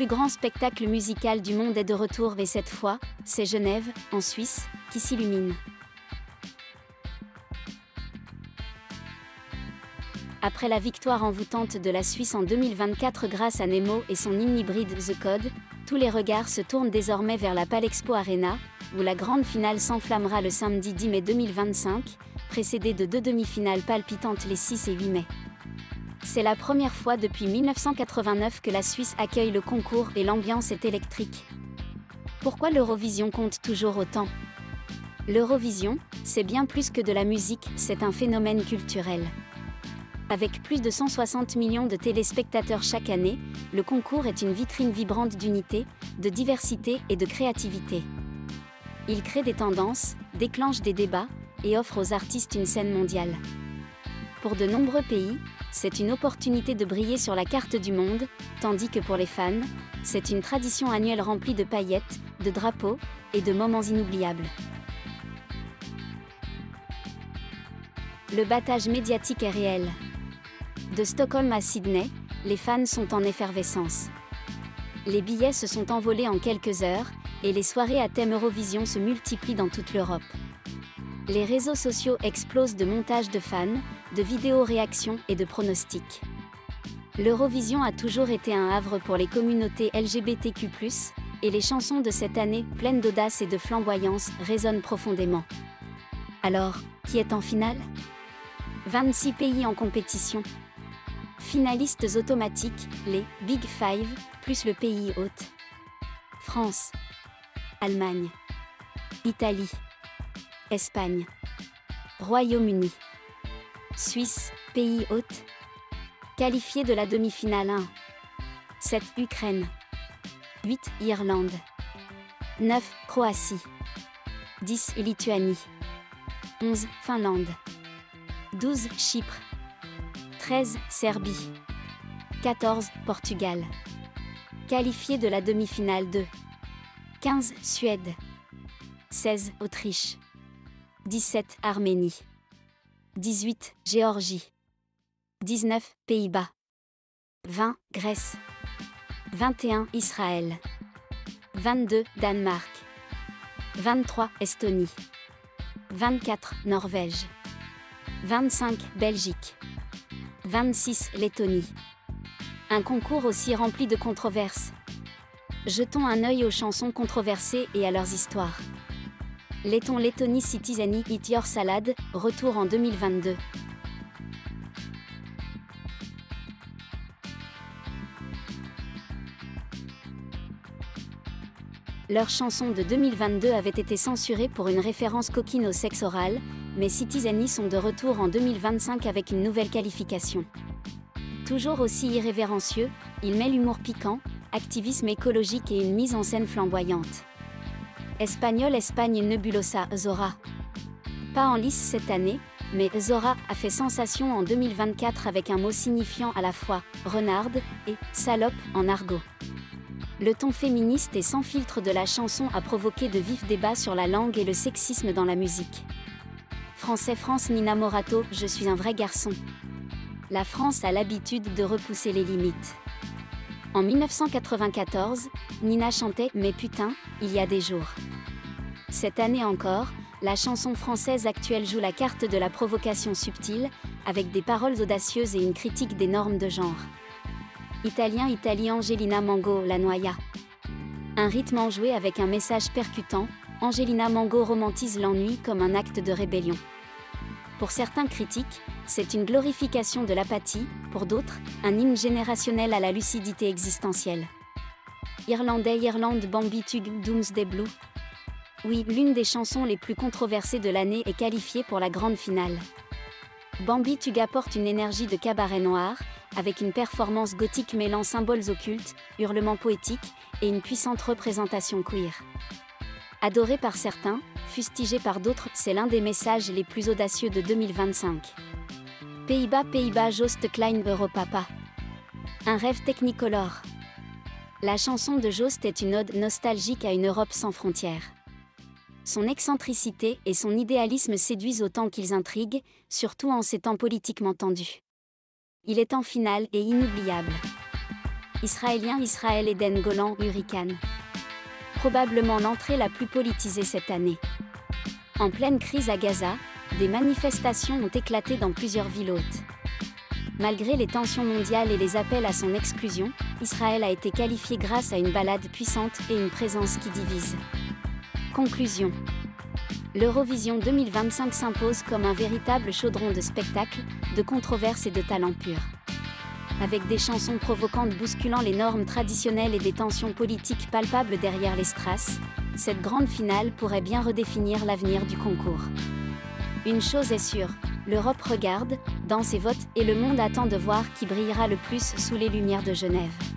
plus grand spectacle musical du monde est de retour et cette fois, c'est Genève, en Suisse, qui s'illumine. Après la victoire envoûtante de la Suisse en 2024 grâce à Nemo et son hymne hybride The Code, tous les regards se tournent désormais vers la Palexpo Arena, où la grande finale s'enflammera le samedi 10 mai 2025, précédée de 2 demi-finales palpitantes les 6 et 8 mai. C'est la première fois depuis 1989 que la Suisse accueille le concours et l'ambiance est électrique. Pourquoi l'Eurovision compte toujours autant? L'Eurovision, c'est bien plus que de la musique, c'est un phénomène culturel. Avec plus de 160 millions de téléspectateurs chaque année, le concours est une vitrine vibrante d'unité, de diversité et de créativité. Il crée des tendances, déclenche des débats, et offre aux artistes une scène mondiale. Pour de nombreux pays, c'est une opportunité de briller sur la carte du monde, tandis que pour les fans, c'est une tradition annuelle remplie de paillettes, de drapeaux, et de moments inoubliables. Le battage médiatique est réel. De Stockholm à Sydney, les fans sont en effervescence. Les billets se sont envolés en quelques heures, et les soirées à thème Eurovision se multiplient dans toute l'Europe. Les réseaux sociaux explosent de montages de fans, de vidéos réactions et de pronostics. L'Eurovision a toujours été un havre pour les communautés LGBTQ+, et les chansons de cette année, pleines d'audace et de flamboyance, résonnent profondément. Alors, qui est en finale? 26 pays en compétition. Finalistes automatiques, les « Big Five » plus le pays hôte. France, Allemagne, Italie, Espagne, Royaume-Uni, Suisse, pays hôte. Qualifiés de la demi-finale 1. 7 Ukraine, 8 Irlande, 9 Croatie, 10 Lituanie, 11 Finlande, 12 Chypre, 13 Serbie, 14 Portugal. Qualifiés de la demi-finale 2. 15 Suède, 16 Autriche, 17 Arménie, 18 Géorgie, 19 Pays-Bas, 20 Grèce, 21 Israël, 22 Danemark, 23 Estonie, 24 Norvège, 25 Belgique, 26 Lettonie. Un concours aussi rempli de controverses. Jetons un œil aux chansons controversées et à leurs histoires. Lettonie Citizeni Eat Your Salad, retour en 2022. Leur chanson de 2022 avait été censurée pour une référence coquine au sexe oral, mais Citizeni sont de retour en 2025 avec une nouvelle qualification. Toujours aussi irrévérencieux, ils mêlent humour piquant, activisme écologique et une mise en scène flamboyante. Espagnol Espagne Nebulosa Zora. Pas en lice cette année, mais Zora a fait sensation en 2024 avec un mot signifiant à la fois renarde et salope en argot. Le ton féministe et sans filtre de la chanson a provoqué de vifs débats sur la langue et le sexisme dans la musique. Français France Nina Morato, je suis un vrai garçon. La France a l'habitude de repousser les limites. En 1994, Nina chantait « Mais putain, il y a des jours ». Cette année encore, la chanson française actuelle joue la carte de la provocation subtile, avec des paroles audacieuses et une critique des normes de genre. Italie Angelina Mango La Noia. Un rythme enjoué avec un message percutant, Angelina Mango romantise l'ennui comme un acte de rébellion. Pour certains critiques, c'est une glorification de l'apathie, pour d'autres, un hymne générationnel à la lucidité existentielle. Irlande Bambi Tug Doomsday Blue. Oui, l'une des chansons les plus controversées de l'année est qualifiée pour la grande finale. Bambi Tug apporte une énergie de cabaret noir, avec une performance gothique mêlant symboles occultes, hurlements poétiques, et une puissante représentation queer. Adoré par certains, fustigé par d'autres, c'est l'un des messages les plus audacieux de 2025. Pays-Bas Joost Klein Europapa. Un rêve technicolore. La chanson de Joost est une ode nostalgique à une Europe sans frontières. Son excentricité et son idéalisme séduisent autant qu'ils intriguent, surtout en ces temps politiquement tendus. Il est en finale et inoubliable. Israélien Israël Eden Golan Hurricane. Probablement l'entrée la plus politisée cette année. En pleine crise à Gaza, des manifestations ont éclaté dans plusieurs villes hôtes. Malgré les tensions mondiales et les appels à son exclusion, Israël a été qualifié grâce à une balade puissante et une présence qui divise. Conclusion. L'Eurovision 2025 s'impose comme un véritable chaudron de spectacles, de controverses et de talent pur. Avec des chansons provocantes bousculant les normes traditionnelles et des tensions politiques palpables derrière les strass, cette grande finale pourrait bien redéfinir l'avenir du concours. Une chose est sûre, l'Europe regarde, danse et vote, et le monde attend de voir qui brillera le plus sous les lumières de Genève.